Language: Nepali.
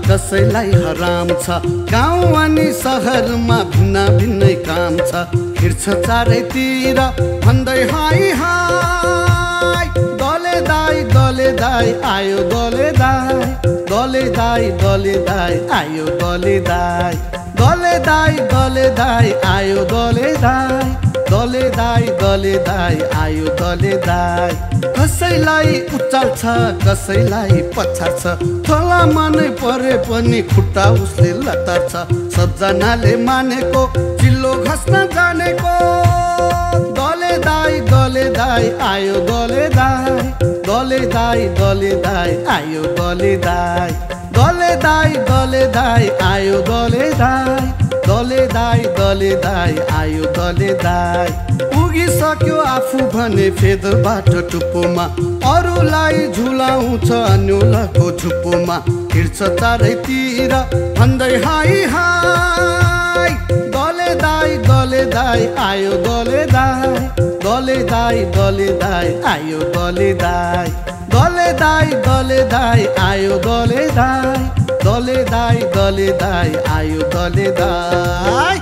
कसैलाई हराम छ। गाउँ अनि सहरमा भिन्न भिन्नै काम छ। हिँड्छ चारैतिर भन्दै हाई हाई, दले दाई आयो दले दाई, दले दाई आयो दले दाई, दले दाई आयो दले दाई, दले दाई आयो दले दाई। कसैलाई उचाल्छ कसैलाई पछार्छ, थोला मनै परे पनि खुट्टा उसले लतार्छ। सबजनाले मानेको चिल्लो घस्न जानेको, दले दाई आयो दले दाई, दले दाई आयो दले दाई, दले दाई आयो दले दाई, दले दाई आयो दले दाई। पुगिसक्यो आफू भने फेदबाट टुप्पोमा, अरूलाई झुलाउँछ अन्युलको झुप्पोमा। हिँड्छ चारैतिर भन्दै हाई हाई, दले दाई आयो दले दाई, दले दाई आयो दले दाई, दले दाई आयो दले दाई, दले दाई आयो दले दाई।